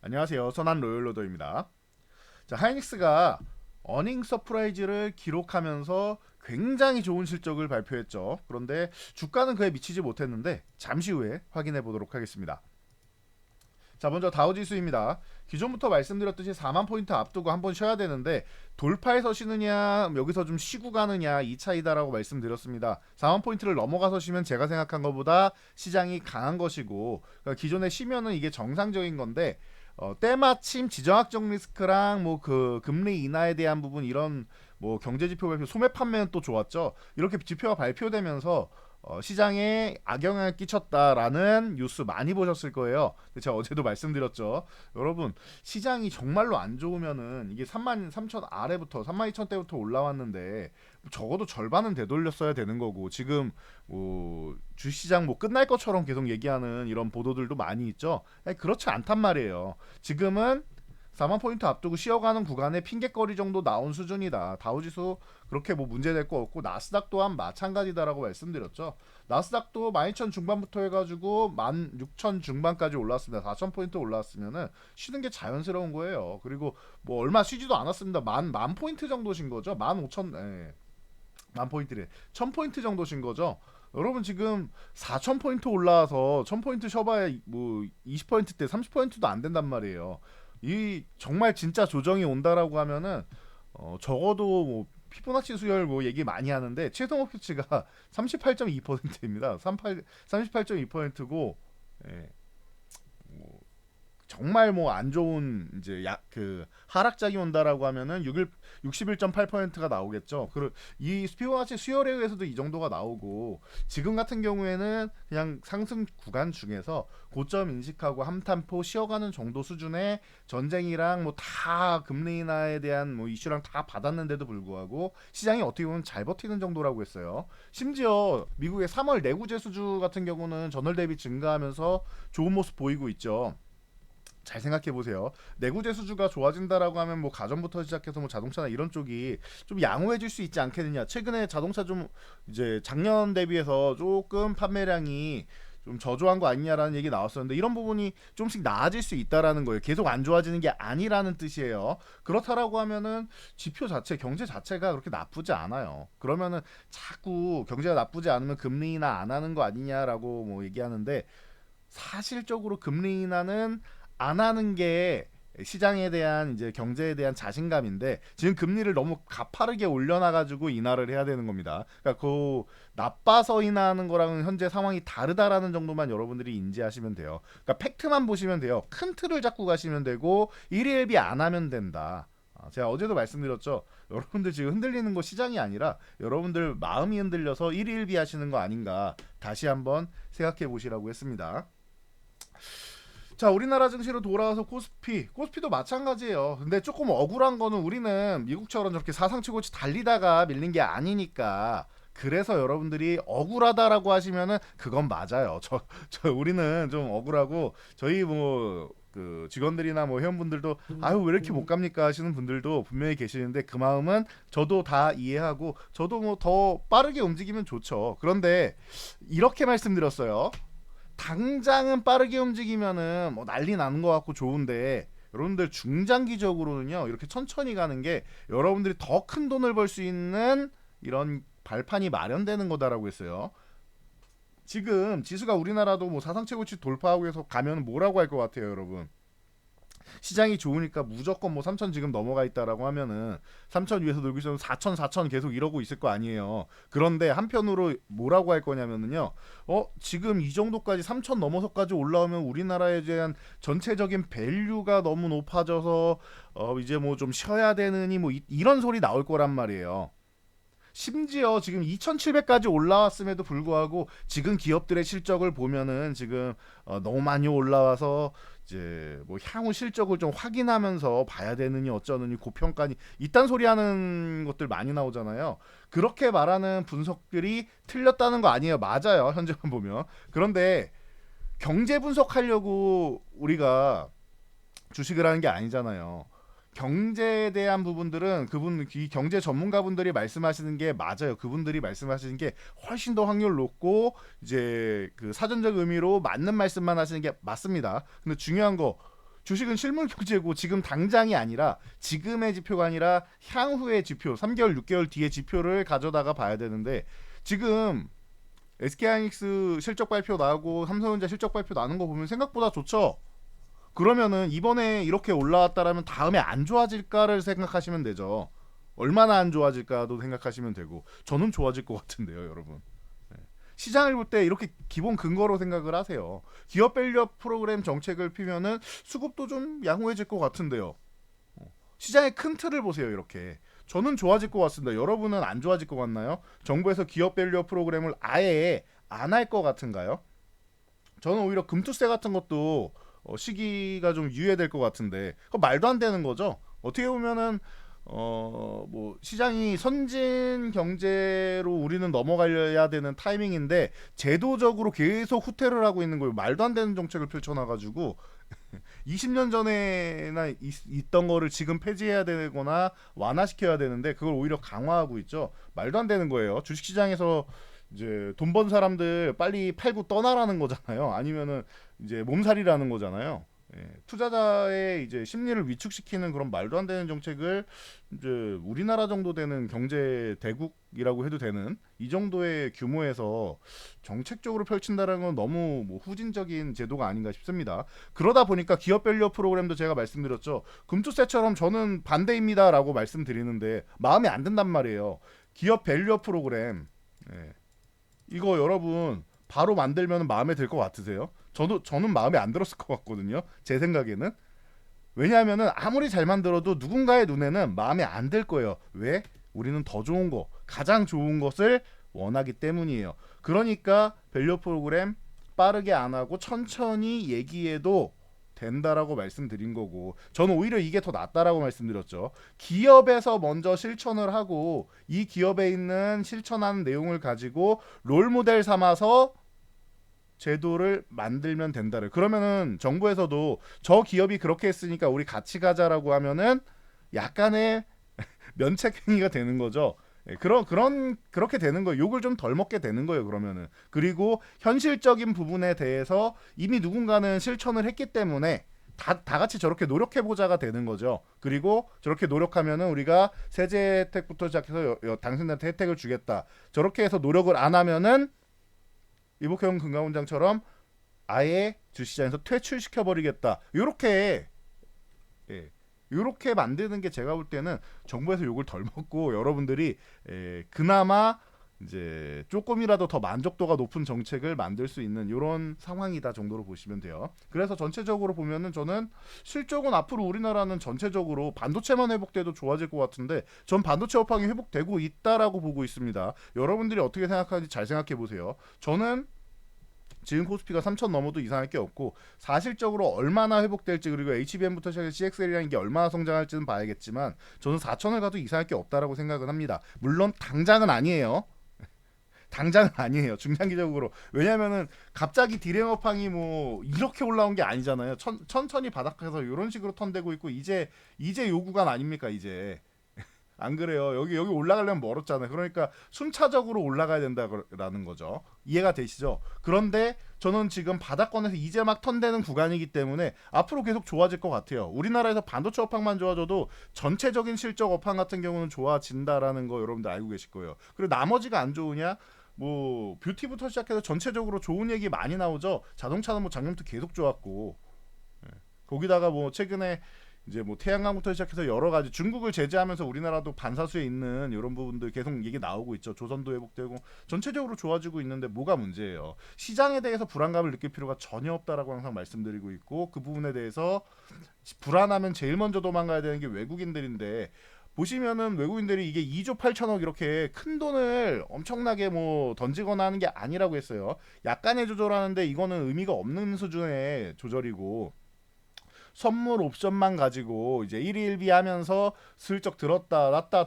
안녕하세요. 선한 로열로더입니다. 자, 하이닉스가 어닝 서프라이즈를 기록하면서 굉장히 좋은 실적을 발표했죠. 그런데 주가는 그에 미치지 못했는데 잠시 후에 확인해 보도록 하겠습니다. 자, 먼저 다우지수입니다. 기존부터 말씀드렸듯이 4만 포인트 앞두고 한번 쉬어야 되는데 돌파해서 쉬느냐 여기서 좀 쉬고 가느냐 이 차이다라고 말씀드렸습니다. 4만 포인트를 넘어가서 쉬면 제가 생각한 것보다 시장이 강한 것이고, 그러니까 기존에 쉬면은 이게 정상적인 건데 때마침 지정학적 리스크랑 뭐 그 금리 인하에 대한 부분, 이런 뭐 경제 지표 발표, 소매 판매는 또 좋았죠. 이렇게 지표가 발표되면서 시장에 악영향을 끼쳤다라는 뉴스 많이 보셨을 거예요. 제가 어제도 말씀드렸죠. 여러분, 시장이 정말로 안 좋으면은 이게 3만 3천 아래부터 3만 2천 대부터 올라왔는데 적어도 절반은 되돌렸어야 되는 거고, 지금 뭐 주시장 뭐 끝날 것처럼 계속 얘기하는 이런 보도들도 많이 있죠. 아니, 그렇지 않단 말이에요. 지금은 4만 포인트 앞두고 쉬어가는 구간에 핑계거리 정도 나온 수준이다. 다우지수 그렇게 뭐 문제될 거 없고, 나스닥 또한 마찬가지다라고 말씀드렸죠. 나스닥도 12,000 중반부터 해가지고 16,000 중반까지 올랐습니다. 4,000 포인트 올랐으면은 쉬는 게 자연스러운 거예요. 그리고 뭐 얼마 쉬지도 않았습니다. 만 포인트 정도 신 거죠. 15,000, 만 포인트래. 1000 포인트 정도 신 거죠. 여러분, 지금 4,000 포인트 올라와서 1000 포인트 쉬어봐야 뭐 20%대 30%도 안 된단 말이에요. 이 정말 진짜 조정이 온다라고 하면은 적어도 뭐 피보나치 수열 뭐 얘기 많이 하는데 최소 목표치가 38.2%입니다. 38.2%고, 예, 뭐 정말 뭐 안 좋은 이제 그 하락작이 온다라고 하면은 61.8%가 나오겠죠. 이 피보나치 수열에 의해서도 이 정도가 나오고, 지금 같은 경우에는 그냥 상승 구간 중에서 고점 인식하고 함탄포 쉬어가는 정도 수준의, 전쟁이랑 뭐 다 금리 인하에 대한 뭐 이슈랑 다 받았는데도 불구하고 시장이 어떻게 보면 잘 버티는 정도라고 했어요. 심지어 미국의 3월 내구재 수주 같은 경우는 전월 대비 증가하면서 좋은 모습 보이고 있죠. 잘 생각해 보세요. 내구재 수주가 좋아진다라고 하면 뭐 가전부터 시작해서 뭐 자동차나 이런 쪽이 좀 양호해질 수 있지 않겠느냐. 최근에 자동차 좀 이제 작년 대비해서 조금 판매량이 좀 저조한 거 아니냐라는 얘기 나왔었는데, 이런 부분이 조금씩 나아질 수 있다라는 거예요. 계속 안 좋아지는 게 아니라는 뜻이에요. 그렇다라고 하면은 지표 자체, 경제 자체가 그렇게 나쁘지 않아요. 그러면은 자꾸 경제가 나쁘지 않으면 금리 인하 안 하는 거 아니냐라고 뭐 얘기하는데, 사실적으로 금리 인하는 안 하는 게 시장에 대한 이제 경제에 대한 자신감인데, 지금 금리를 너무 가파르게 올려놔가지고 인하를 해야 되는 겁니다. 그러니까 그 나빠서 인하하는 거랑은 현재 상황이 다르다라는 정도만 여러분들이 인지하시면 돼요. 그러니까 팩트만 보시면 돼요. 큰 틀을 잡고 가시면 되고 일희일비 안 하면 된다. 제가 어제도 말씀드렸죠. 여러분들 지금 흔들리는 거 시장이 아니라 여러분들 마음이 흔들려서 일희일비 하시는 거 아닌가, 다시 한번 생각해 보시라고 했습니다. 자, 우리나라 증시로 돌아와서 코스피도 마찬가지예요. 근데 조금 억울한 거는, 우리는 미국처럼 저렇게 사상 최고치 달리다가 밀린 게 아니니까. 그래서 여러분들이 억울하다라고 하시면은 그건 맞아요. 우리는 좀 억울하고, 저희 뭐 그 직원들이나 뭐 회원분들도 아유 왜 이렇게 못 갑니까 하시는 분들도 분명히 계시는데, 그 마음은 저도 다 이해하고, 저도 뭐 더 빠르게 움직이면 좋죠. 그런데 이렇게 말씀드렸어요. 당장은 빠르게 움직이면은 뭐 난리 나는 것 같고 좋은데, 여러분들 중장기적으로는요, 이렇게 천천히 가는 게 여러분들이 더 큰 돈을 벌 수 있는 이런 발판이 마련되는 거다라고 했어요. 지금 지수가 우리나라도 뭐 사상 최고치 돌파하고 해서 가면 뭐라고 할 것 같아요, 여러분? 시장이 좋으니까 무조건 뭐 3천 지금 넘어가 있다라고 하면은 3천 위에서 놀고 있으면 4천 계속 이러고 있을 거 아니에요. 그런데 한편으로 뭐라고 할 거냐면은요. 지금 이 정도까지 3천 넘어서까지 올라오면 우리나라에 대한 전체적인 밸류가 너무 높아져서 이제 뭐 좀 쉬어야 되느니 뭐 이런 소리 나올 거란 말이에요. 심지어 지금 2,700까지 올라왔음에도 불구하고 지금 기업들의 실적을 보면은 지금 너무 많이 올라와서 이제 뭐 향후 실적을 좀 확인하면서 봐야 되느니 어쩌느니 고평가니 이딴 소리 하는 것들 많이 나오잖아요. 그렇게 말하는 분석들이 틀렸다는 거 아니에요. 맞아요. 현재만 보면. 그런데 경제 분석하려고 우리가 주식을 하는 게 아니잖아요. 경제에 대한 부분들은 이 경제 전문가분들이 말씀하시는 게 맞아요. 그분들이 말씀하시는 게 훨씬 더 확률 높고 이제 그 사전적 의미로 맞는 말씀만 하시는 게 맞습니다. 근데 중요한 거, 주식은 실물 경제고 지금 당장이 아니라 지금의 지표가 아니라 향후의 지표, 3개월, 6개월 뒤의 지표를 가져다가 봐야 되는데 지금 SK하이닉스 실적 발표 나오고 삼성전자 실적 발표 나는 거 보면 생각보다 좋죠. 그러면은 이번에 이렇게 올라왔다라면 다음에 안 좋아질까를 생각하시면 되죠. 얼마나 안 좋아질까도 생각하시면 되고 저는 좋아질 것 같은데요, 여러분. 네. 시장을 볼 때 이렇게 기본 근거로 생각을 하세요. 기업 밸류업 프로그램 정책을 피면은 수급도 좀 양호해질 것 같은데요. 시장의 큰 틀을 보세요, 이렇게. 저는 좋아질 것 같습니다. 여러분은 안 좋아질 것 같나요? 정부에서 기업 밸류업 프로그램을 아예 안 할 것 같은가요? 저는 오히려 금투세 같은 것도 시기가 좀 유예될 것 같은데 그거 말도 안 되는 거죠. 어떻게 보면은 뭐 시장이 선진 경제로 우리는 넘어가야 되는 타이밍인데 제도적으로 계속 후퇴를 하고 있는 거예요. 말도 안 되는 정책을 펼쳐놔가지고 20년 전에나 있던 거를 지금 폐지해야 되거나 완화시켜야 되는데 그걸 오히려 강화하고 있죠. 말도 안 되는 거예요. 주식시장에서 이제 돈 번 사람들 빨리 팔고 떠나라는 거잖아요. 아니면은 이제 몸살이라는 거잖아요. 예, 투자자의 이제 심리를 위축시키는 그런 말도 안 되는 정책을 이제 우리나라 정도 되는 경제 대국이라고 해도 되는 이 정도의 규모에서 정책적으로 펼친다는 건 너무 뭐 후진적인 제도가 아닌가 싶습니다. 그러다 보니까 기업 밸류 프로그램도 제가 말씀드렸죠. 금투세처럼 저는 반대입니다라고 말씀드리는데 마음에 안 든단 말이에요. 기업 밸류 프로그램 예. 이거 여러분 바로 만들면 마음에 들 것 같으세요? 저는 마음에 안 들었을 것 같거든요. 제 생각에는. 왜냐하면은 아무리 잘 만들어도 누군가의 눈에는 마음에 안 들 거예요. 왜? 우리는 더 좋은 거, 가장 좋은 것을 원하기 때문이에요. 그러니까 밸류 프로그램 빠르게 안 하고 천천히 얘기해도 된다라고 말씀드린 거고 저는 오히려 이게 더 낫다라고 말씀드렸죠. 기업에서 먼저 실천을 하고 이 기업에 있는 실천하는 내용을 가지고 롤모델 삼아서 제도를 만들면 된다를. 그러면은 정부에서도 저 기업이 그렇게 했으니까 우리 같이 가자라고 하면은 약간의 면책행위가 되는 거죠. 예, 그렇게 되는 거예요. 욕을 좀 덜 먹게 되는 거예요. 그러면은 그리고 현실적인 부분에 대해서 이미 누군가는 실천을 했기 때문에 다 같이 저렇게 노력해 보자가 되는 거죠. 그리고 저렇게 노력하면은 우리가 세제 혜택부터 시작해서 당신들한테 혜택을 주겠다. 저렇게 해서 노력을 안 하면은 이복형 금감원장처럼 아예 주시장에서 퇴출시켜 버리겠다. 요렇게 예. 요렇게 만드는 게 제가 볼 때는 정부에서 욕을 덜 먹고 여러분들이 그나마 이제 조금이라도 더 만족도가 높은 정책을 만들 수 있는 이런 상황이다 정도로 보시면 돼요. 그래서 전체적으로 보면은 저는 실적은 앞으로 우리나라는 전체적으로 반도체만 회복돼도 좋아질 것 같은데 전 반도체 업황이 회복되고 있다라고 보고 있습니다. 여러분들이 어떻게 생각하는지 잘 생각해 보세요. 저는 지금 코스피가 3천 넘어도 이상할 게 없고 사실적으로 얼마나 회복될지 그리고 HBM부터 시작해서 CXL이라는 게 얼마나 성장할지는 봐야겠지만 저는 4천을 가도 이상할 게 없다라고 생각은 합니다. 물론 당장은 아니에요. 당장은 아니에요. 중장기적으로. 왜냐면은 갑자기 디램업황이 뭐 이렇게 올라온 게 아니잖아요. 천천히 바닥에서 이런 식으로 턴되고 있고 이제 요구간 아닙니까 이제. 안 그래요. 여기 올라가려면 멀었잖아요. 그러니까 순차적으로 올라가야 된다라는 거죠. 이해가 되시죠? 그런데 저는 지금 바닥권에서 이제 막 턴되는 구간이기 때문에 앞으로 계속 좋아질 것 같아요. 우리나라에서 반도체 업황만 좋아져도 전체적인 실적 업황 같은 경우는 좋아진다라는 거 여러분들 알고 계실 거예요. 그리고 나머지가 안 좋으냐? 뭐 뷰티부터 시작해서 전체적으로 좋은 얘기 많이 나오죠. 자동차는 뭐 작년부터 계속 좋았고 거기다가 뭐 최근에 이제 뭐 태양광부터 시작해서 여러 가지 중국을 제재하면서 우리나라도 반사수에 있는 이런 부분들 계속 얘기 나오고 있죠. 조선도 회복되고 전체적으로 좋아지고 있는데 뭐가 문제예요? 시장에 대해서 불안감을 느낄 필요가 전혀 없다라고 항상 말씀드리고 있고 그 부분에 대해서 불안하면 제일 먼저 도망가야 되는 게 외국인들인데 보시면은 외국인들이 이게 2조 8천억 이렇게 큰 돈을 엄청나게 뭐 던지거나 하는 게 아니라고 했어요. 약간의 조절하는데 이거는 의미가 없는 수준의 조절이고 선물 옵션만 가지고 이제 1위 1비 하면서 슬쩍 들었다 놨다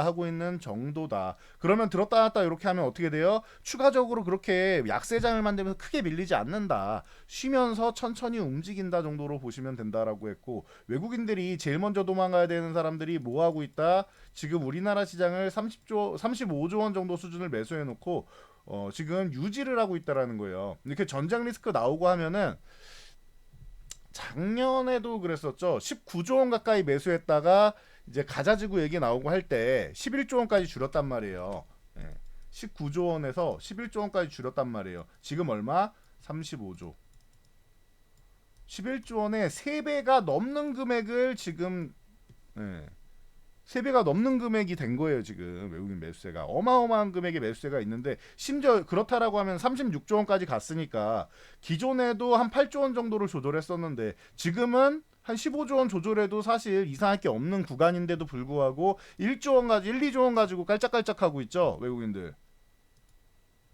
하고 있는 정도다. 그러면 들었다 놨다 이렇게 하면 어떻게 돼요? 추가적으로 그렇게 약세장을 만들면서 크게 밀리지 않는다. 쉬면서 천천히 움직인다 정도로 보시면 된다라고 했고 외국인들이 제일 먼저 도망가야 되는 사람들이 뭐 하고 있다? 지금 우리나라 시장을 35조 원 정도 수준을 매수해 놓고 지금 유지를 하고 있다라는 거예요. 이렇게 전장 리스크 나오고 하면은 자 작년에도 그랬었죠. 19조 원 가까이 매수했다가 이제 가자지구 얘기 나오고 할 때 11조 원까지 줄였단 말이에요. 예. 19조 원에서 11조 원까지 줄였단 말이에요. 지금 얼마? 35조. 11조 원의 3배가 넘는 금액을 지금, 예. 3배가 넘는 금액이 된 거예요. 지금 외국인 매수세가 어마어마한 금액의 매수세가 있는데, 심지어 그렇다라고 하면 36조 원까지 갔으니까 기존에도 한 8조 원 정도를 조절했었는데, 지금은 한 15조 원 조절해도 사실 이상할 게 없는 구간인데도 불구하고 1조 원 가지고 1, 2조 원 가지고 깔짝깔짝하고 있죠, 외국인들.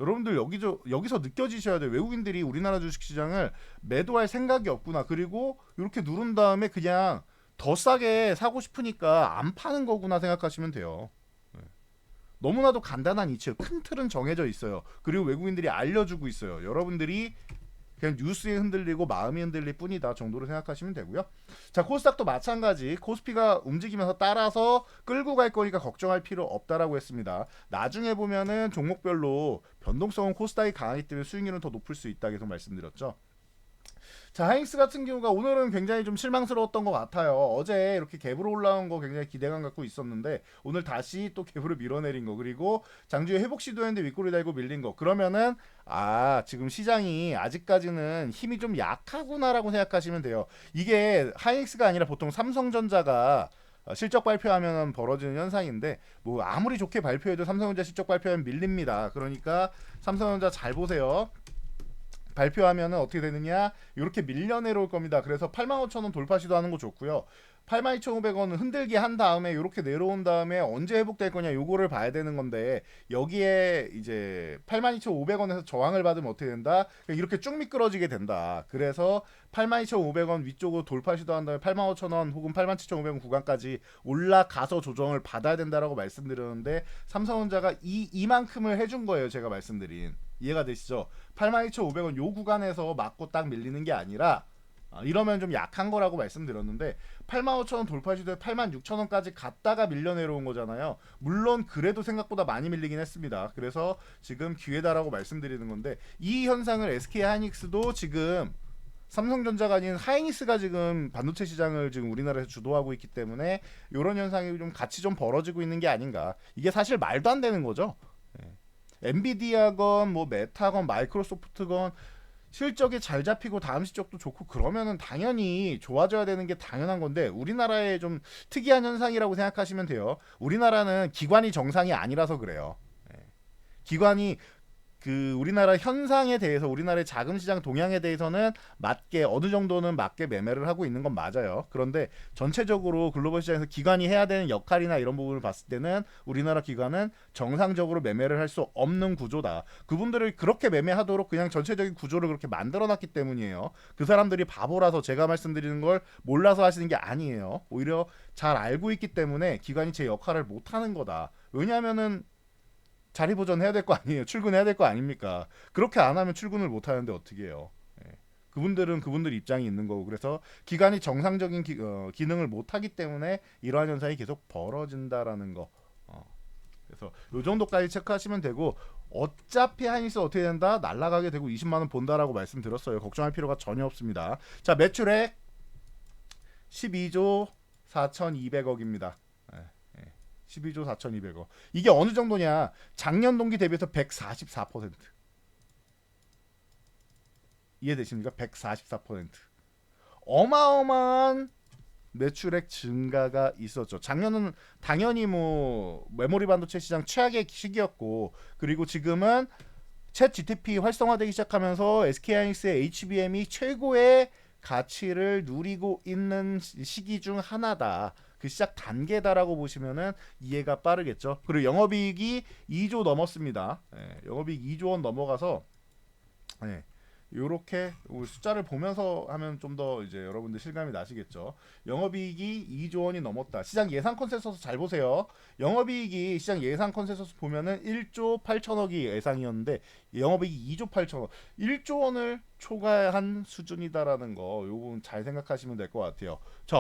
여러분들 여기서 느껴지셔야 돼요. 외국인들이 우리나라 주식시장을 매도할 생각이 없구나. 그리고 이렇게 누른 다음에 그냥 더 싸게 사고 싶으니까 안 파는 거구나 생각하시면 돼요. 네. 너무나도 간단한 이치예요. 큰 틀은 정해져 있어요. 그리고 외국인들이 알려주고 있어요. 여러분들이 그냥 뉴스에 흔들리고 마음이 흔들릴 뿐이다 정도로 생각하시면 되고요. 자, 코스닥도 마찬가지. 코스피가 움직이면서 따라서 끌고 갈 거니까 걱정할 필요 없다라고 했습니다. 나중에 보면은 종목별로 변동성은 코스닥이 강하기 때문에 수익률은 더 높을 수 있다 계속 말씀드렸죠. 자, 하이닉스 같은 경우가 오늘은 굉장히 좀 실망스러웠던 것 같아요. 어제 이렇게 갭으로 올라온 거 굉장히 기대감 갖고 있었는데 오늘 다시 또 갭으로 밀어내린 거, 그리고 장주에 회복 시도했는데 윗꼬리 달고 밀린 거, 그러면은 지금 시장이 아직까지는 힘이 좀 약하구나라고 생각하시면 돼요. 이게 하이닉스가 아니라 보통 삼성전자가 실적 발표하면 벌어지는 현상인데, 뭐 아무리 좋게 발표해도 삼성전자 실적 발표하면 밀립니다. 그러니까 삼성전자 잘 보세요. 발표하면은 어떻게 되느냐, 이렇게 밀려 내려올 겁니다. 그래서 85,000원 돌파 시도하는 거 좋고요. 82,500원은 흔들기 한 다음에 이렇게 내려온 다음에 언제 회복될 거냐, 요거를 봐야 되는 건데, 여기에 이제 82,500원에서 저항을 받으면 어떻게 된다, 이렇게 쭉 미끄러지게 된다. 그래서 82,500원 위쪽으로 돌파 시도한 다음에 85,000원 혹은 87,500원 구간까지 올라가서 조정을 받아야 된다라고 말씀드렸는데, 삼성전자가 이만큼을 해준 거예요. 제가 말씀드린, 이해가 되시죠? 82,500원 요 구간에서 맞고 딱 밀리는 게 아니라, 이러면 좀 약한 거라고 말씀드렸는데, 85,000원 돌파 시도에 86,000원까지 갔다가 밀려 내려온 거잖아요. 물론 그래도 생각보다 많이 밀리긴 했습니다. 그래서 지금 기회다라고 말씀드리는 건데, 이 현상을 SK 하이닉스도 지금 삼성전자가 아닌 하이닉스가 지금 반도체 시장을 지금 우리나라에서 주도하고 있기 때문에 이런 현상이 좀 같이 좀 벌어지고 있는 게 아닌가. 이게 사실 말도 안 되는 거죠. 엔비디아건 뭐 메타건 마이크로소프트건 실적이 잘 잡히고 다음 실적도 좋고 그러면은 당연히 좋아져야 되는 게 당연한 건데, 우리나라의 좀 특이한 현상이라고 생각하시면 돼요. 우리나라는 기관이 정상이 아니라서 그래요. 기관이 우리나라 현상에 대해서, 우리나라의 자금 시장 동향에 대해서는 맞게, 어느 정도는 맞게 매매를 하고 있는 건 맞아요. 그런데 전체적으로 글로벌 시장에서 기관이 해야 되는 역할이나 이런 부분을 봤을 때는 우리나라 기관은 정상적으로 매매를 할 수 없는 구조다. 그분들을 그렇게 매매하도록 그냥 전체적인 구조를 그렇게 만들어놨기 때문이에요. 그 사람들이 바보라서 제가 말씀드리는 걸 몰라서 하시는 게 아니에요. 오히려 잘 알고 있기 때문에 기관이 제 역할을 못하는 거다. 왜냐하면은 자리 보전해야 될 거 아니에요. 출근해야 될 거 아닙니까? 그렇게 안 하면 출근을 못 하는데 어떻게 해요? 그분들은 그분들 입장이 있는 거고, 그래서 기관이 정상적인 기능을 못 하기 때문에 이러한 현상이 계속 벌어진다라는 거. 그래서 요 정도까지 체크하시면 되고, 어차피 하이닉스 어떻게 된다? 날라가게 되고 20만 원 본다라고 말씀드렸어요. 걱정할 필요가 전혀 없습니다. 자, 매출액 12조 4,200억입니다. 12조 4,200억. 이게 어느 정도냐? 작년 동기 대비해서 144%. 이해되십니까? 144%. 어마어마한 매출액 증가가 있었죠. 작년은 당연히 뭐 메모리 반도체 시장 최악의 시기였고, 그리고 지금은 챗 GTP 활성화되기 시작하면서 SK하이닉스의 HBM이 최고의 가치를 누리고 있는 시기 중 하나다. 그 시작 단계다라고 보시면은 이해가 빠르겠죠. 그리고 영업이익이 2조 넘었습니다. 영업이익 2조 원 넘어가서, 요렇게 숫자를 보면서 하면 좀 더 이제 여러분들 실감이 나시겠죠. 영업이익이 2조 원이 넘었다. 시장 예상 컨센서스 잘 보세요. 영업이익이 시장 예상 컨센서스 보면은 1조 8천억이 예상이었는데 영업이익이 2조 8천억, 1조 원을 초과한 수준이다라는 거, 요 부분 잘 생각하시면 될 것 같아요. 자,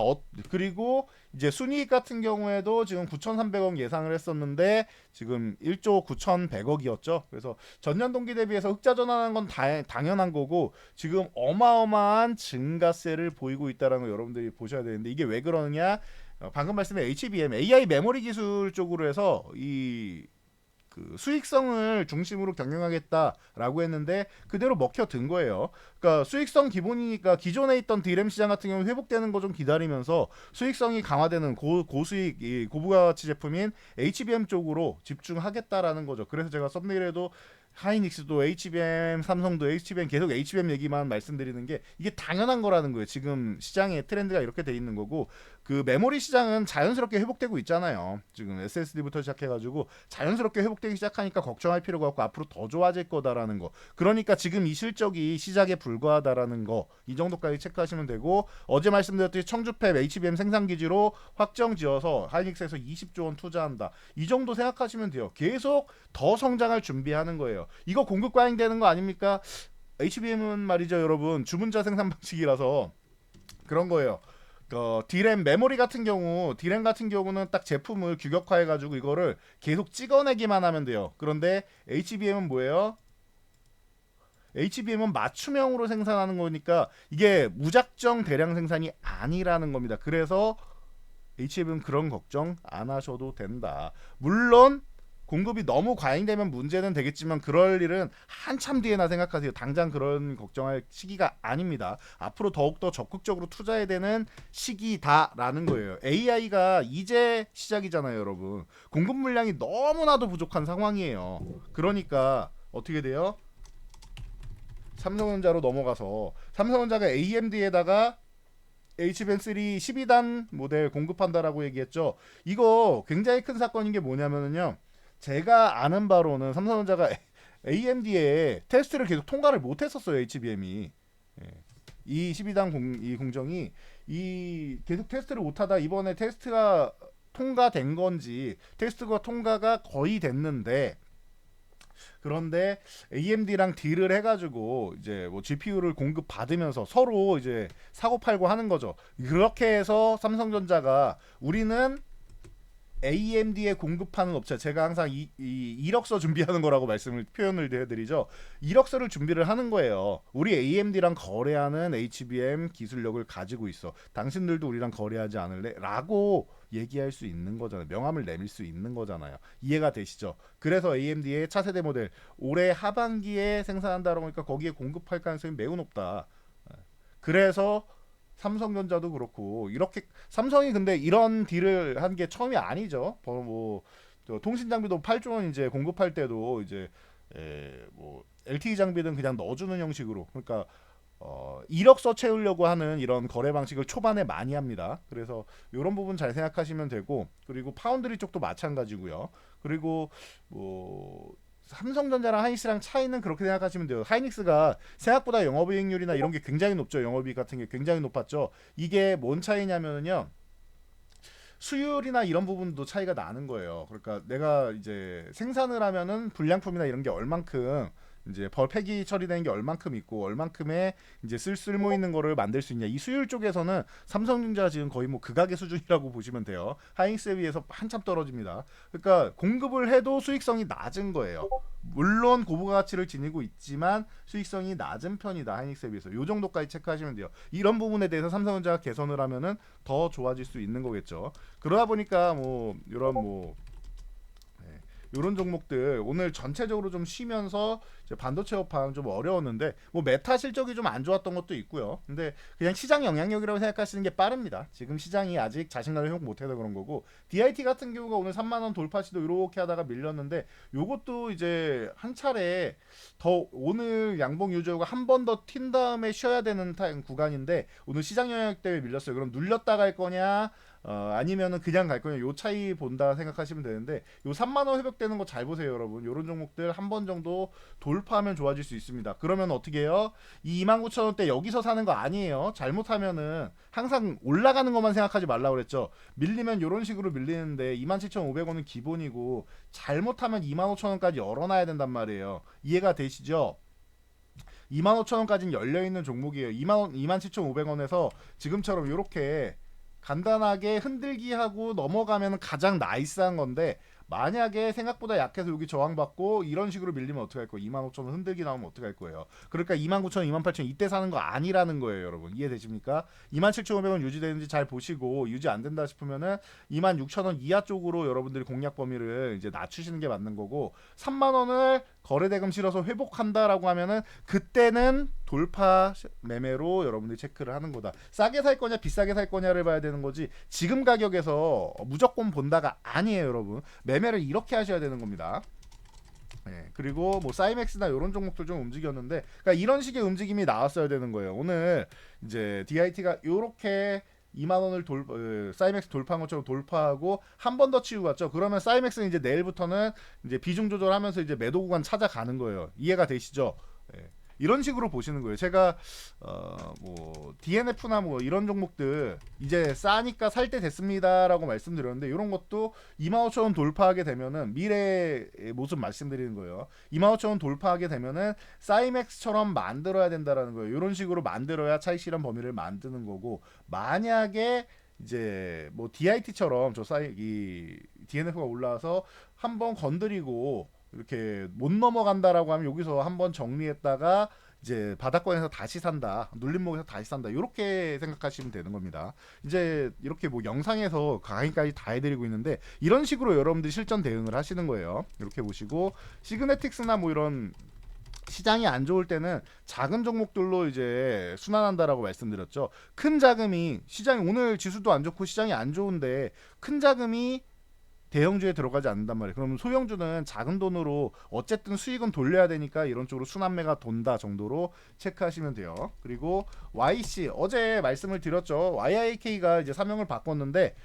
그리고 이제 순이익 같은 경우에도 지금 9,300억 예상을 했었는데 지금 1조 9,100억이었죠. 그래서 전년 동기 대비해서 흑자 전환한 건 당연한 거고, 지금 어마어마한 증가세를 보이고 있다는 거 여러분들이 보셔야 되는데, 이게 왜 그러느냐? 방금 말씀드린 HBM AI 메모리 기술 쪽으로 해서 이 그 수익성을 중심으로 경영하겠다라고 했는데 그대로 먹혀든 거예요. 그러니까 수익성 기본이니까 기존에 있던 디램 시장 같은 경우는 회복되는 거 좀 기다리면서 수익성이 강화되는 고수익 고부가치 제품인 HBM 쪽으로 집중하겠다라는 거죠. 그래서 제가 썸네일에도 하이닉스도 HBM, 삼성도 HBM, 계속 HBM 얘기만 말씀드리는 게 이게 당연한 거라는 거예요. 지금 시장의 트렌드가 이렇게 돼 있는 거고, 그 메모리 시장은 자연스럽게 회복되고 있잖아요. 지금 SSD부터 시작해가지고 자연스럽게 회복되기 시작하니까 걱정할 필요가 없고 앞으로 더 좋아질 거다라는 거. 그러니까 지금 이 실적이 시작에 불과하다라는 거, 이 정도까지 체크하시면 되고, 어제 말씀드렸듯이 청주팹 HBM 생산 기지로 확정지어서 하이닉스에서 20조 원 투자한다. 이 정도 생각하시면 돼요. 계속 더 성장할 준비하는 거예요. 이거 공급 과잉되는 거 아닙니까? HBM은 말이죠, 여러분, 주문자 생산 방식이라서 그런 거예요. 디램 메모리 같은 경우, 디램 같은 경우는 딱 제품을 규격화해 가지고 이거를 계속 찍어내기만 하면 돼요. 그런데 HBM은 뭐예요? HBM은 맞춤형으로 생산하는 거니까 이게 무작정 대량 생산이 아니라는 겁니다. 그래서 HBM은 그런 걱정 안 하셔도 된다. 물론 공급이 너무 과잉되면 문제는 되겠지만 그럴 일은 한참 뒤에나 생각하세요. 당장 그런 걱정할 시기가 아닙니다. 앞으로 더욱더 적극적으로 투자해야 되는 시기다라는 거예요. AI가 이제 시작이잖아요, 여러분. 공급 물량이 너무나도 부족한 상황이에요. 그러니까 어떻게 돼요? 삼성전자로 넘어가서 삼성전자가 AMD에다가 HBM3 12단 모델 공급한다라고 얘기했죠. 이거 굉장히 큰 사건인 게 뭐냐면요. 제가 아는 바로는 삼성전자가 AMD에 테스트를 계속 통과를 못했었어요. HBM이 이 12단 이 공정이 이 계속 테스트를 못하다 이번에 테스트가 통과된 건지 테스트가 통과가 거의 됐는데, 그런데 AMD랑 딜을 해가지고 이제 뭐 GPU를 공급 받으면서 서로 이제 사고 팔고 하는 거죠. 그렇게 해서 삼성전자가 우리는 AMD에 공급하는 업체, 제가 항상 이 이력서 준비하는 거라고 표현을 해드리죠. 이력서를 준비를 하는 거예요. 우리 AMD랑 거래하는 HBM 기술력을 가지고 있어. 당신들도 우리랑 거래하지 않을래? 라고 얘기할 수 있는 거잖아요. 명함을 내밀 수 있는 거잖아요. 이해가 되시죠? 그래서 AMD의 차세대 모델 올해 하반기에 생산한다고 하니까 거기에 공급할 가능성이 매우 높다. 그래서 삼성전자도 그렇고, 이렇게 삼성이 근데 이런 딜을 한 게 처음이 아니죠. 뭐 통신 장비도 8조 원 이제 공급할 때도 이제 뭐 LTE 장비는 그냥 넣어주는 형식으로, 그러니까 이력서 채우려고 하는 이런 거래 방식을 초반에 많이 합니다. 그래서 이런 부분 잘 생각하시면 되고, 그리고 파운드리 쪽도 마찬가지고요. 그리고 뭐 삼성전자랑 하이닉스랑 차이는 그렇게 생각하시면 돼요. 하이닉스가 생각보다 영업이익률이나 이런 게 굉장히 높죠. 영업이익 같은 게 굉장히 높았죠. 이게 뭔 차이냐면요. 수율이나 이런 부분도 차이가 나는 거예요. 그러니까 내가 이제 생산을 하면은 불량품이나 이런 게 얼만큼 이제 폐기 처리되는 게 얼만큼 있고 얼만큼의 이제 쓸모 있는 거를 만들 수 있냐. 이 수율 쪽에서는 삼성전자 지금 거의 뭐 극악의 수준이라고 보시면 돼요. 하이닉스에 비해서 한참 떨어집니다. 그러니까 공급을 해도 수익성이 낮은 거예요. 물론 고부가 가치를 지니고 있지만 수익성이 낮은 편이다. 하이닉스에 비해서. 요 정도까지 체크하시면 돼요. 이런 부분에 대해서 삼성전자가 개선을 하면은 더 좋아질 수 있는 거겠죠. 그러다 보니까 뭐 이런 뭐 이런 종목들 오늘 전체적으로 좀 쉬면서 반도체 업황 좀 어려웠는데, 뭐 메타 실적이 좀 안 좋았던 것도 있고요. 근데 그냥 시장 영향력이라고 생각하시는 게 빠릅니다. 지금 시장이 아직 자신감을 회복 못해서 그런 거고, DIT 같은 경우가 오늘 3만 원 돌파 시도 이렇게 하다가 밀렸는데, 요것도 이제 한 차례 더 오늘 양봉 유지하고 한 번 더 튄 다음에 쉬어야 되는 구간인데 오늘 시장 영향력 때문에 밀렸어요. 그럼 눌렸다 갈 거냐, 아니면은 그냥 갈 거냐 요 차이 본다 생각하시면 되는데 요 3만 원 회복되는 거 잘 보세요, 여러분. 요런 종목들 한 번 정도 돌파하면 좋아질 수 있습니다. 그러면 어떻게 해요? 이 29,000원대 여기서 사는 거 아니에요. 잘못하면은 항상 올라가는 것만 생각하지 말라고 그랬죠. 밀리면 요런 식으로 밀리는데 27,500원은 기본이고 잘못하면 25,000원까지 열어놔야 된단 말이에요. 이해가 되시죠? 25,000원까지는 열려있는 종목이에요. 27,500원에서 지금처럼 이렇게 간단하게 흔들기 하고 넘어가면 가장 나이스한 건데 만약에 생각보다 약해서 여기 저항받고 이런 식으로 밀리면 어떻게 할 거예요? 25,000원 흔들기 나오면 어떻게 할 거예요? 그러니까 29,000원, 28,000원 이때 사는 거 아니라는 거예요, 여러분. 이해되십니까? 27,500원 유지되는지 잘 보시고 유지 안 된다 싶으면은 26,000원 이하 쪽으로 여러분들이 공략 범위를 이제 낮추시는 게 맞는 거고 3만 원을 거래대금 실어서 회복한다라고 하면은 그때는 돌파 매매로 여러분들이 체크를 하는 거다. 싸게 살 거냐 비싸게 살 거냐를 봐야 되는 거지 지금 가격에서 무조건 본다가 아니에요, 여러분. 매매를 이렇게 하셔야 되는 겁니다. 네, 그리고 뭐 사이맥스나 이런 종목들 좀 움직였는데 그러니까 이런 식의 움직임이 나왔어야 되는 거예요. 오늘 이제 DIT가 이렇게 2만 원을 사이맥스 돌파한 것처럼 돌파하고 한 번 더 치고 갔죠. 그러면 사이맥스는 이제 내일부터는 이제 비중 조절하면서 이제 매도 구간 찾아가는 거예요. 이해가 되시죠? 네. 이런 식으로 보시는 거예요. 제가 뭐 DNF나 뭐 이런 종목들 이제 싸니까 살 때 됐습니다라고 말씀드렸는데 이런 것도 25,000원 돌파하게 되면은 미래의 모습 말씀드리는 거예요. 25,000원 돌파하게 되면은 사이맥스처럼 만들어야 된다라는 거예요. 이런 식으로 만들어야 차익 실현 범위를 만드는 거고 만약에 이제 뭐 DIT처럼 이 DNF가 올라와서 한번 건드리고 이렇게 못 넘어간다라고 하면 여기서 한번 정리했다가 이제 바닥권에서 다시 산다, 눌림목에서 다시 산다, 이렇게 생각하시면 되는 겁니다. 이제 이렇게 뭐 영상에서 강의까지 다 해드리고 있는데 이런 식으로 여러분들이 실전 대응을 하시는 거예요. 이렇게 보시고 시그네틱스나 뭐 이런 시장이 안 좋을 때는 작은 종목들로 이제 순환한다라고 말씀드렸죠. 큰 자금이 시장이 오늘 지수도 안 좋고 시장이 안 좋은데 큰 자금이 대형주에 들어가지 않는단 말이에요. 그러면 소형주는 작은 돈으로 어쨌든 수익은 돌려야 되니까 이런 쪽으로 순환매가 돈다 정도로 체크하시면 돼요. 그리고 YC 어제 말씀을 드렸죠. YIK가 이제 사명을 바꿨는데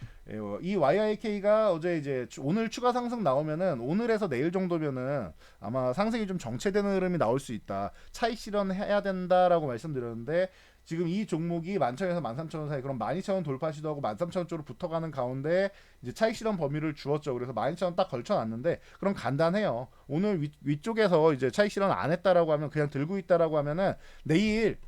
이 YIK가 어제 이제 오늘 추가 상승 나오면은 오늘에서 내일 정도면은 아마 상승이 좀 정체되는 흐름이 나올 수 있다. 차익 실현해야 된다라고 말씀드렸는데 지금 이 종목이 11,000원에서 13,000원 사이 그럼 12,000원 돌파 시도하고 13,000원 쪽으로 붙어가는 가운데 이제 차익 실현 범위를 주었죠. 그래서 12,000원 딱 걸쳐놨는데 그럼 간단해요. 오늘 위쪽에서 이제 차익 실현 안 했다라고 하면 그냥 들고 있다라고 하면은 내일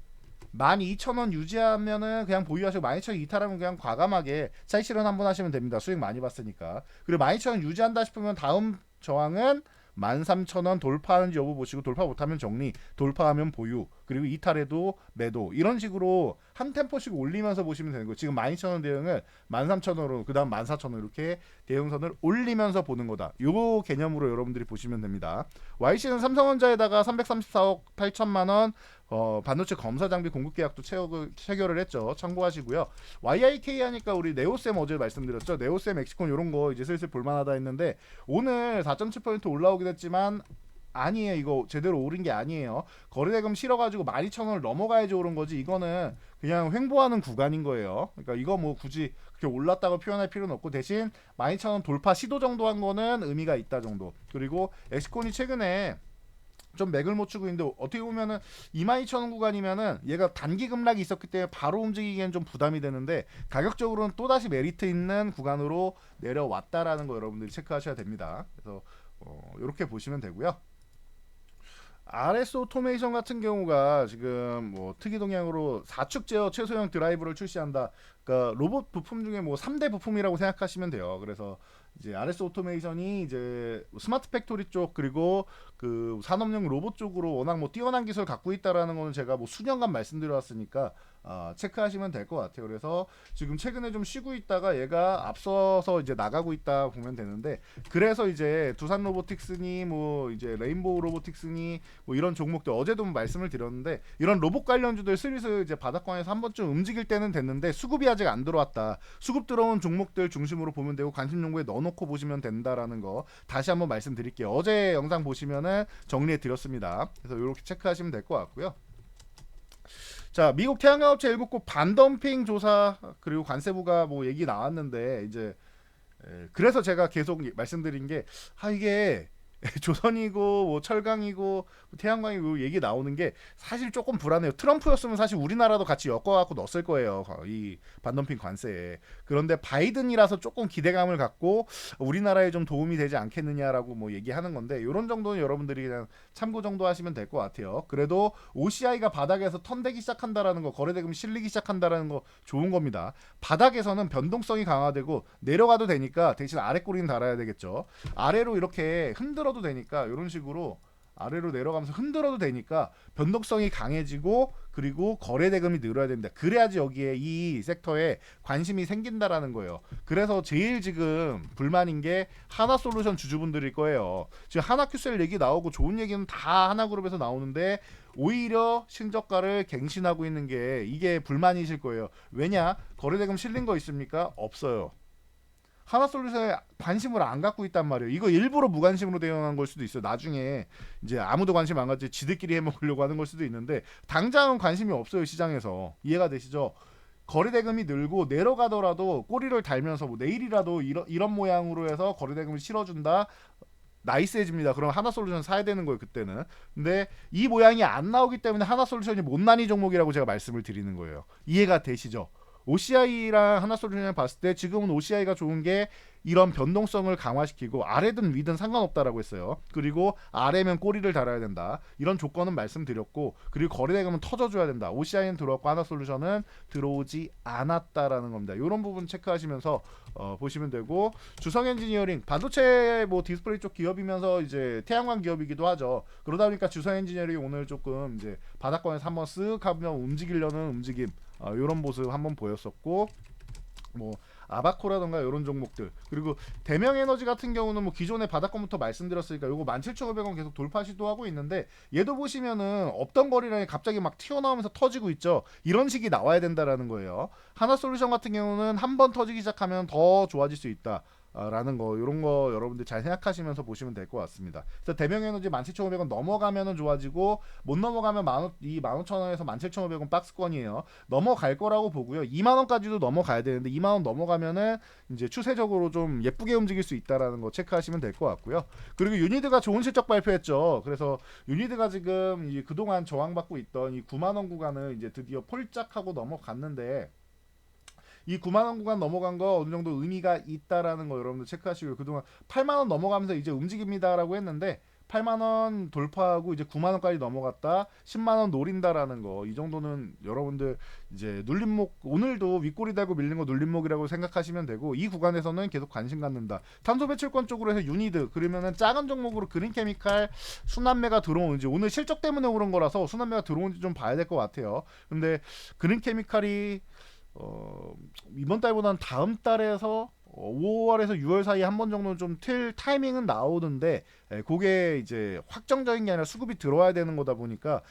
12,000원 유지하면은 그냥 보유하시고 12,000원 이탈하면 그냥 과감하게 차익 실현 한번 하시면 됩니다. 수익 많이 봤으니까. 그리고 12,000원 유지한다 싶으면 다음 저항은 13,000원 돌파하는지 여부 보시고 돌파 못하면 정리, 돌파하면 보유, 그리고 이탈해도 매도 이런 식으로 한 템포씩 올리면서 보시면 되는 거예요. 지금 12,000원 대응을 13,000원으로 그 다음 14,000원 이렇게 대응선을 올리면서 보는 거다. 요 개념으로 여러분들이 보시면 됩니다. YC는 삼성전자에다가 334억 8천만원 반도체 검사 장비 공급 계약도 체결을 했죠. 참고하시고요. YIK 하니까 우리 네오쌤 어제 말씀드렸죠. 네오쌤 멕시콘 이런 거 이제 슬슬 볼만하다 했는데 오늘 4.7% 올라오긴 했지만 아니에요. 이거 제대로 오른 게 아니에요. 거래대금 실어가지고 12,000원을 넘어가야지 오른 거지. 이거는 그냥 횡보하는 구간인 거예요. 그러니까 이거 뭐 굳이 그렇게 올랐다고 표현할 필요는 없고 대신 12,000원 돌파 시도 정도 한 거는 의미가 있다 정도. 그리고 엑스콘이 최근에 좀 맥을 못 추고 있는데 어떻게 보면은 22,000원 구간이면은 얘가 단기 급락이 있었기 때문에 바로 움직이기엔 좀 부담이 되는데 가격적으로는 또다시 메리트 있는 구간으로 내려왔다라는 거 여러분들이 체크하셔야 됩니다. 그래서 이렇게 보시면 되고요. RS 오토메이션 같은 경우가 지금 뭐 특이 동향으로 4축 제어 최소형 드라이브를 출시한다. 그러니까 로봇 부품 중에 뭐 3대 부품이라고 생각하시면 돼요. 그래서 이제 RS 오토메이션이 이제 스마트 팩토리 쪽 그리고 그 산업용 로봇 쪽으로 워낙 뭐 뛰어난 기술을 갖고 있다라는 거는 제가 뭐 수년간 말씀드려왔으니까 체크하시면 될 것 같아요. 그래서 지금 최근에 좀 쉬고 있다가 얘가 앞서서 이제 나가고 있다 보면 되는데 그래서 이제 두산 로보틱스니 뭐 이제 레인보우 로보틱스니 뭐 이런 종목들 어제도 말씀을 드렸는데 이런 로봇 관련주들 슬슬 이제 바닥권에서 한 번쯤 움직일 때는 됐는데 수급이 아직 안 들어왔다. 수급 들어온 종목들 중심으로 보면 되고 관심 종목에 넣어놓고 보시면 된다라는 거 다시 한번 말씀드릴게요. 어제 영상 보시면은 정리해 드렸습니다. 그래서 이렇게 체크하시면 될 것 같고요. 자, 미국 태양광업체 일국고 반덤핑 조사 그리고 관세부가 뭐 얘기 나왔는데 이제 그래서 제가 계속 말씀드린 게 이게 조선이고 뭐 철강이고 태양광이고 얘기 나오는 게 사실 조금 불안해요. 트럼프였으면 사실 우리나라도 같이 엮어갖고 넣었을 거예요. 이 반덤핑 관세에. 그런데 바이든이라서 조금 기대감을 갖고 우리나라에 좀 도움이 되지 않겠느냐라고 뭐 얘기하는 건데 이런 정도는 여러분들이 그냥 참고 정도 하시면 될 것 같아요. 그래도 OCI가 바닥에서 턴되기 시작한다라는 거, 거래대금 실리기 시작한다라는 거 좋은 겁니다. 바닥에서는 변동성이 강화되고 내려가도 되니까 대신 아래 꼬리는 달아야 되겠죠. 아래로 이렇게 흔들어도 되니까 이런 식으로 아래로 내려가면서 흔들어도 되니까 변동성이 강해지고 그리고 거래대금이 늘어야 된다. 그래야지 여기에 이 섹터에 관심이 생긴다라는 거예요. 그래서 제일 지금 불만인 게 하나솔루션 주주분들일 거예요. 지금 하나큐셀 얘기 나오고 좋은 얘기는 다 하나그룹에서 나오는데 오히려 신저가를 갱신하고 있는 게 이게 불만이실 거예요. 왜냐? 거래대금 실린 거 있습니까? 없어요. 하나솔루션에 관심을 안 갖고 있단 말이에요. 이거 일부러 무관심으로 대응한 걸 수도 있어요. 나중에 이제 아무도 관심 안 갖지 지들끼리 해먹으려고 하는 걸 수도 있는데 당장은 관심이 없어요. 시장에서. 이해가 되시죠? 거래대금이 늘고 내려가더라도 꼬리를 달면서 뭐 내일이라도 이런 모양으로 해서 거래대금을 실어준다. 나이스해집니다. 그럼 하나솔루션 사야 되는 거예요. 그때는. 근데 이 모양이 안 나오기 때문에 하나솔루션이 못난이 종목이라고 제가 말씀을 드리는 거예요. 이해가 되시죠? OCI랑 하나솔루션을 봤을 때 지금은 OCI가 좋은 게 이런 변동성을 강화시키고 아래든 위든 상관없다라고 했어요. 그리고 아래면 꼬리를 달아야 된다. 이런 조건은 말씀드렸고 그리고 거래대금은 터져줘야 된다. OCI는 들어왔고 하나솔루션은 들어오지 않았다라는 겁니다. 이런 부분 체크하시면서 보시면 되고 주성엔지니어링 반도체 뭐 디스플레이 쪽 기업이면서 이제 태양광 기업이기도 하죠. 그러다 보니까 주성엔지니어링 오늘 조금 이제 바닥권에서 한번 쓱 하면 움직이려는 움직임 이런 모습 한번 보였었고 뭐 아바코라던가 이런 종목들 그리고 대명에너지 같은 경우는 뭐 기존의 바닥권부터 말씀드렸으니까 요거 17,500원 계속 돌파 시도하고 있는데 얘도 보시면은 없던 거리랑이 갑자기 막 튀어나오면서 터지고 있죠. 이런 식이 나와야 된다라는 거예요. 하나솔루션 같은 경우는 한번 터지기 시작하면 더 좋아질 수 있다. 라는 거 이런 거 여러분들 잘 생각하시면서 보시면 될 것 같습니다. 그래서 대명에너지 17,500원 넘어가면은 좋아지고 못 넘어가면 15,000원에서 17,500원 박스권이에요. 넘어갈 거라고 보고요. 2만원까지도 넘어가야 되는데 2만원 넘어가면은 이제 추세적으로 좀 예쁘게 움직일 수 있다라는 거 체크하시면 될 것 같고요. 그리고 유니드가 좋은 실적 발표했죠. 그래서 유니드가 지금 그동안 저항받고 있던 이 9만원 구간을 이제 드디어 폴짝하고 넘어갔는데 이 9만원 구간 넘어간 거 어느 정도 의미가 있다라는 거 여러분들 체크하시고요. 그동안 8만원 넘어가면서 이제 움직입니다라고 했는데 8만원 돌파하고 이제 9만원까지 넘어갔다 10만원 노린다라는 거 이 정도는 여러분들 이제 눌림목 오늘도 윗꼬리 달고 밀린 거 눌림목이라고 생각하시면 되고 이 구간에서는 계속 관심 갖는다. 탄소 배출권 쪽으로 해서 유니드 그러면은 작은 종목으로 그린케미칼 순환매가 들어오는지 오늘 실적 때문에 그런 거라서 순환매가 들어오는지 좀 봐야 될 것 같아요. 근데 그린케미칼이 이번 달보다는 다음 달에서 5월에서 6월 사이에 한 번 정도는 좀 틀 타이밍은 나오는데 그게 이제 확정적인 게 아니라 수급이 들어와야 되는 거다 보니까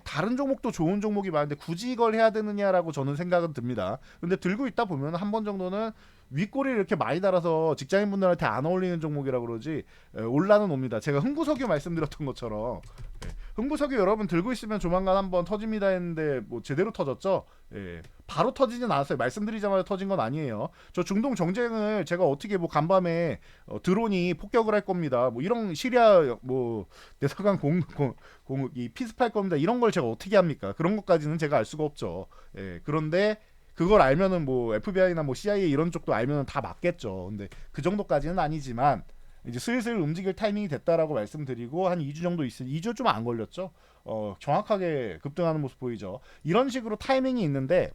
다른 종목도 좋은 종목이 많은데 굳이 이걸 해야 되느냐라고 저는 생각은 듭니다. 근데 들고 있다 보면 한 번 정도는 윗꼬리를 이렇게 많이 달아서 직장인분들한테 안 어울리는 종목이라 그러지 올라는 옵니다. 제가 흥구석유 말씀드렸던 것처럼 흥구석유 여러분 들고 있으면 조만간 한번 터집니다 했는데 뭐 제대로 터졌죠. 바로 터지진 않았어요. 말씀드리자마자 터진 건 아니에요. 저 중동 정쟁을 제가 어떻게 뭐 간밤에 드론이 폭격을 할 겁니다. 뭐 이런 시리아 뭐 대사관 이 피습할 겁니다. 이런 걸 제가 어떻게 합니까? 그런 것까지는 제가 알 수가 없죠. 그런데 그걸 알면은 뭐 FBI나 뭐 CIA 이런 쪽도 알면은 다 맞겠죠. 근데 그 정도까지는 아니지만 이제 슬슬 움직일 타이밍이 됐다라고 말씀드리고 한 2주 정도 2주 좀 안 걸렸죠. 정확하게 급등하는 모습 보이죠. 이런 식으로 타이밍이 있는데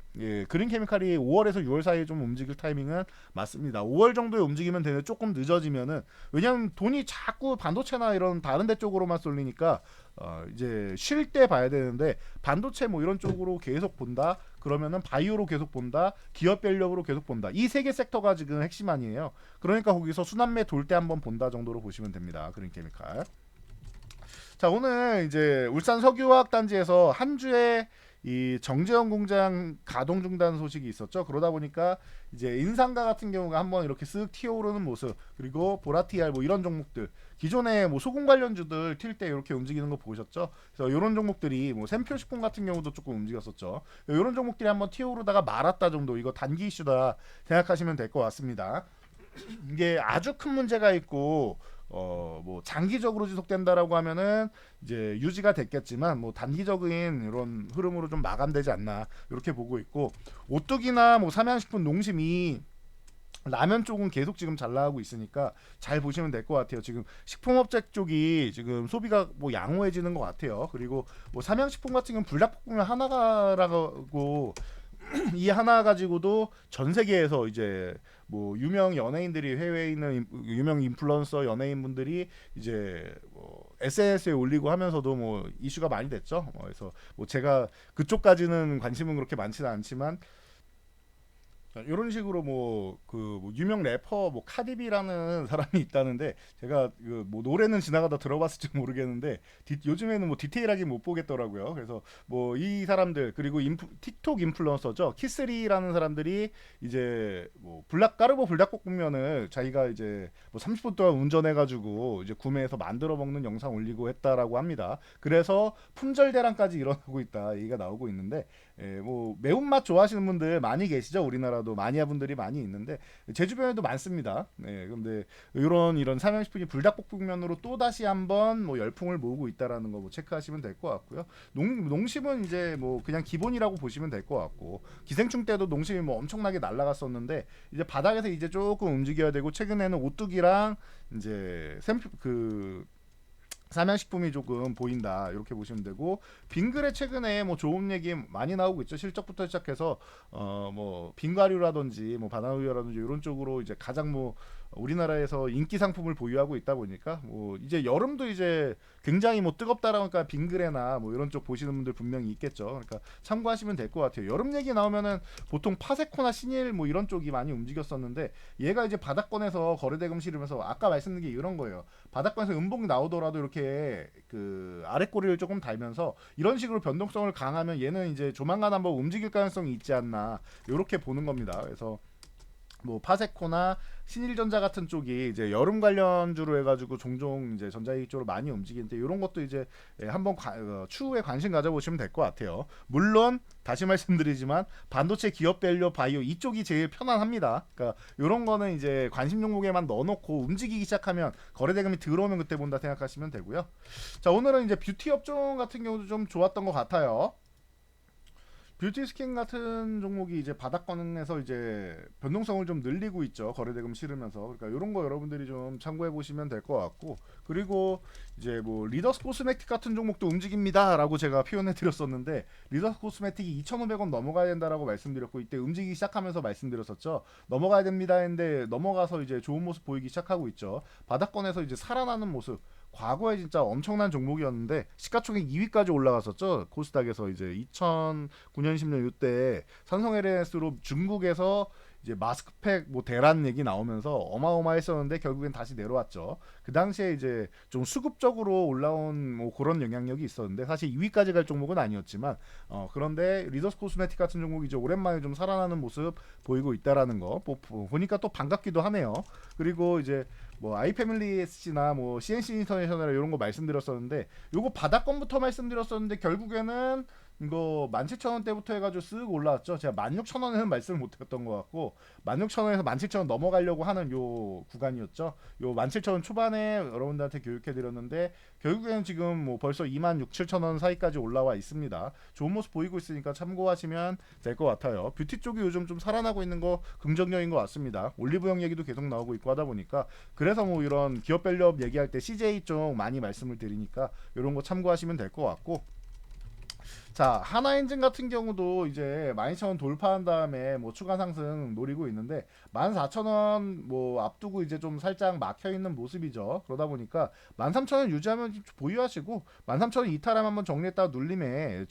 그린케미칼이 5월에서 6월 사이에 좀 움직일 타이밍은 맞습니다. 5월 정도에 움직이면 되는데 조금 늦어지면은 왜냐면 돈이 자꾸 반도체나 이런 다른 데 쪽으로만 쏠리니까 이제 쉴 때 봐야 되는데 반도체 뭐 이런 쪽으로 계속 본다. 그러면은 바이오로 계속 본다. 기업별력으로 계속 본다. 이 세 개 섹터가 지금 핵심 아니에요. 그러니까 거기서 순환매 돌 때 한번 본다 정도로 보시면 됩니다. 그린케미칼. 자 오늘 이제 울산 석유화학 단지에서 한 주에 이 정재영 공장 가동 중단 소식이 있었죠. 그러다 보니까 이제 인상가 같은 경우가 한번 이렇게 쓱 튀어오르는 모습, 그리고 보라티알 뭐 이런 종목들, 기존에 뭐 소금 관련주들 튈 때 이렇게 움직이는 거 보셨죠? 그래서 이런 종목들이 뭐 샘표식품 같은 경우도 조금 움직였었죠. 이런 종목들이 한번 튀어오르다가 말았다 정도, 이거 단기 이슈다 생각하시면 될 것 같습니다. 이게 아주 큰 문제가 있고 뭐 장기적으로 지속된다라고 하면은 이제 유지가 됐겠지만, 뭐 단기적인 이런 흐름으로 좀 마감되지 않나 이렇게 보고 있고, 오뚜기나 뭐 삼양식품, 농심이 라면 쪽은 계속 지금 잘 나가고 있으니까 잘 보시면 될 것 같아요. 지금 식품업체 쪽이 지금 소비가 뭐 양호해지는 것 같아요. 그리고 뭐 삼양식품 같은 경우는 불닭볶음면 하나가라고 이 하나 가지고도 전 세계에서 이제 뭐 유명 연예인들이, 해외에 있는 유명 인플루언서 연예인분들이 이제 뭐 SNS에 올리고 하면서도 뭐 이슈가 많이 됐죠. 그래서 뭐 제가 그쪽까지는 관심은 그렇게 많지는 않지만, 이런 식으로 뭐 뭐 유명 래퍼 뭐 카디비라는 사람이 있다는데, 제가 그 뭐 노래는 지나가다 들어봤을지 모르겠는데 요즘에는 뭐 디테일하게 못 보겠더라고요. 그래서 뭐 이 사람들, 그리고 틱톡 인플루언서죠, 키스리라는 사람들이 이제 뭐 까르보 불닭볶음면을 자기가 이제 뭐 30분 동안 운전해가지고 이제 구매해서 만들어 먹는 영상 올리고 했다라고 합니다. 그래서 품절 대란까지 일어나고 있다 얘기가 나오고 있는데, 뭐 매운맛 좋아하시는 분들 많이 계시죠. 우리나라도 마니아 분들이 많이 있는데 제 주변에도 많습니다. 근데 이런 삼양식품이 불닭볶음면으로 또 다시 한번 뭐 열풍을 모으고 있다라는 거 뭐 체크하시면 될 것 같고요. 농심은 이제 뭐 그냥 기본이라고 보시면 될 것 같고, 기생충 때도 농심이 뭐 엄청나게 날아갔었는데 이제 바닥에서 이제 조금 움직여야 되고, 최근에는 오뚜기랑 이제 삼양식품이 조금 보인다 이렇게 보시면 되고, 빙그레 최근에 뭐 좋은 얘기 많이 나오고 있죠. 실적부터 시작해서 뭐 빙과류라든지 뭐 바나우유라든지 이런 쪽으로 이제 가장 뭐 우리나라에서 인기 상품을 보유하고 있다 보니까, 뭐 이제 여름도 이제 굉장히 뭐 뜨겁다라니까 빙그레나 뭐 이런 쪽 보시는 분들 분명히 있겠죠. 그러니까 참고하시면 될 것 같아요. 여름 얘기 나오면은 보통 파세코나 신일 뭐 이런 쪽이 많이 움직였었는데, 얘가 이제 바닥권에서 거래대금 실으면서 아까 말씀드린 게 이런 거예요. 바닥권에서 음봉이 나오더라도 이렇게 그 아래 꼬리를 조금 달면서 이런 식으로 변동성을 강하면 얘는 이제 조만간 한번 움직일 가능성이 있지 않나 이렇게 보는 겁니다. 그래서 뭐 파세코나 신일전자 같은 쪽이 이제 여름 관련주로 해가지고 종종 이제 전자기기 쪽으로 많이 움직이는데, 이런 것도 이제 한번 추후에 관심 가져보시면 될 것 같아요. 물론 다시 말씀드리지만 반도체, 기업 밸류, 바이오 이쪽이 제일 편안합니다. 그러니까 이런 거는 이제 관심 종목에만 넣어놓고 움직이기 시작하면, 거래대금이 들어오면 그때 본다 생각하시면 되고요. 자, 오늘은 이제 뷰티 업종 같은 경우도 좀 좋았던 것 같아요. 뷰티 스킨 같은 종목이 이제 바닥권에서 이제 변동성을 좀 늘리고 있죠. 거래대금 실으면서. 그러니까 이런 거 여러분들이 좀 참고해 보시면 될 것 같고, 그리고 이제 뭐 리더스 코스메틱 같은 종목도 움직입니다라고 제가 표현해 드렸었는데, 리더스 코스메틱이 2,500원 넘어가야 된다라고 말씀드렸고, 이때 움직이기 시작하면서 말씀드렸었죠. 넘어가야 됩니다 했는데 넘어가서 이제 좋은 모습 보이기 시작하고 있죠. 바닥권에서 이제 살아나는 모습. 과거에 진짜 엄청난 종목이었는데 시가총액 2위까지 올라갔었죠. 코스닥에서 이제 2009년 10년 이때 삼성 LNS로 중국에서 이제 마스크팩 뭐 대란 얘기 나오면서 어마어마했었는데 결국엔 다시 내려왔죠. 그 당시에 이제 좀 수급적으로 올라온 뭐 그런 영향력이 있었는데, 사실 2위까지 갈 종목은 아니었지만 그런데 리더스 코스메틱 같은 종목이 이제 오랜만에 좀 살아나는 모습 보이고 있다라는 거 보니까 또 반갑기도 하네요. 그리고 이제 뭐 아이패밀리 SC나 뭐 CNC 인터내셔널 이런 거 말씀드렸었는데, 요거 바닥권부터 말씀드렸었는데 결국에는 이거 17,000원대부터 해가지고 쓱 올라왔죠. 제가 16,000원에는 말씀을 못했던 것 같고 16,000원에서 17,000원 넘어가려고 하는 요 구간이었죠. 요 17,000원 초반에 여러분들한테 교육해드렸는데 결국에는 지금 뭐 벌써 26,000~27,000원 사이까지 올라와 있습니다. 좋은 모습 보이고 있으니까 참고하시면 될 것 같아요. 뷰티 쪽이 요즘 좀 살아나고 있는 거 긍정적인 것 같습니다. 올리브영 얘기도 계속 나오고 있고 하다 보니까, 그래서 뭐 이런 기업 밸류업 얘기할 때 CJ 쪽 많이 말씀을 드리니까 이런 거 참고하시면 될 것 같고, 자, 하나엔진 같은 경우도 이제 12,000원 돌파한 다음에 뭐 추가 상승 노리고 있는데 14,000원 뭐 앞두고 이제 좀 살짝 막혀 있는 모습이죠. 그러다 보니까 13,000원 유지하면 보유하시고 13,000원 이탈하면 한번 정리했다가 눌림에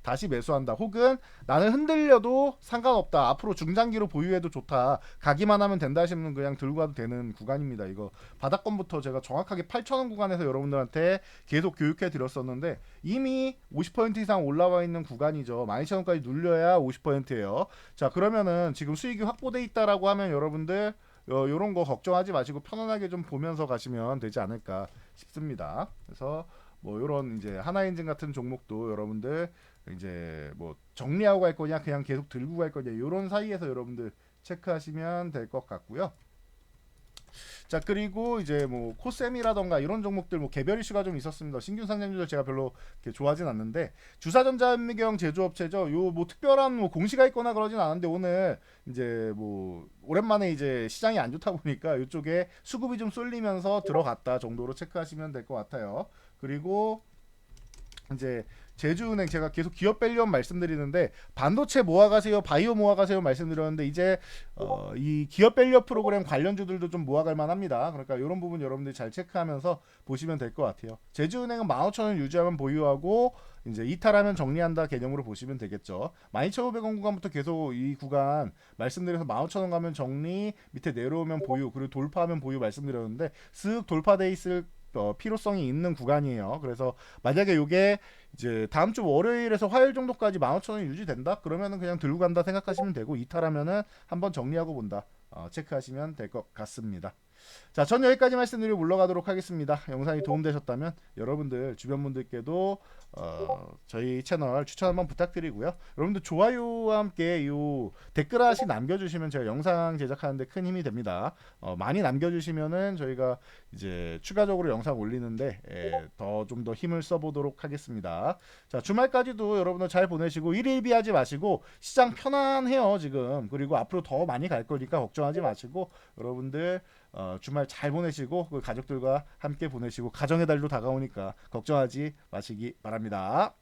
다시 매수한다. 혹은 나는 흔들려도 상관없다. 앞으로 중장기로 보유해도 좋다. 가기만 하면 된다 하시는 분 그냥 들고 가도 되는 구간입니다. 이거 바닥권부터 제가 정확하게 8,000원 구간에서 여러분들한테 계속 교육해 드렸었는데, 이미 50% 이상 올라와 있는 구간이죠. 12,000원까지 눌려야 50%예요. 자, 그러면은 지금 수익이 확보돼 있다라고 하면 여러분들 요런 거 걱정하지 마시고 편안하게 좀 보면서 가시면 되지 않을까 싶습니다. 그래서 뭐 요런 이제 하나인증 같은 종목도 여러분들 이제 뭐 정리하고 갈 거냐 그냥 계속 들고 갈 거냐 요런 사이에서 여러분들 체크하시면 될 것 같고요. 자, 그리고 이제 뭐 코셈이라던가 이런 종목들 뭐 개별 이슈가 좀 있었습니다. 신규 상장주들 제가 별로 이렇게 좋아하진 않는데 주사전자 현미경 제조업체죠. 요 뭐 특별한 뭐 공시가 있거나 그러진 않은데 오늘 이제 뭐 오랜만에 이제 시장이 안 좋다 보니까 이쪽에 수급이 좀 쏠리면서 들어갔다 정도로 체크하시면 될 것 같아요. 그리고 이제 제주은행 제가 계속 기업 밸류업 말씀드리는데 반도체 모아가세요, 바이오 모아가세요 말씀드렸는데 이제 이 기업 밸류업 프로그램 관련주들도 좀 모아갈 만합니다. 그러니까 이런 부분 여러분들이 잘 체크하면서 보시면 될 것 같아요. 제주은행은 15,000원 유지하면 보유하고 이제 이탈하면 정리한다 개념으로 보시면 되겠죠. 12,500원 구간부터 계속 이 구간 말씀드려서 15,000원 가면 정리, 밑에 내려오면 보유, 그리고 돌파하면 보유 말씀드렸는데 쓱 돌파돼 있을 필요성이 있는 구간이에요. 그래서 만약에 이게 이제 다음 주 월요일에서 화요일 정도까지 15,000원이 유지된다? 그러면은 그냥 들고 간다 생각하시면 되고 이탈하면은 한번 정리하고 본다. 체크하시면 될 것 같습니다. 자, 전 여기까지 말씀드리고 물러가도록 하겠습니다. 영상이 도움되셨다면 여러분들 주변 분들께도 저희 채널 추천 한번 부탁드리고요. 여러분들 좋아요와 함께 요 댓글 하나씩 남겨주시면 제가 영상 제작하는데 큰 힘이 됩니다. 많이 남겨주시면은 저희가 이제 추가적으로 영상 올리는데 좀 더 힘을 써보도록 하겠습니다. 자, 주말까지도 여러분들 잘 보내시고 일일비하지 마시고 시장 편안해요 지금. 그리고 앞으로 더 많이 갈 거니까 걱정하지 마시고 여러분들 주말 잘 보내시고 그 가족들과 함께 보내시고 가정의 달도 다가오니까 걱정하지 마시기 바랍니다.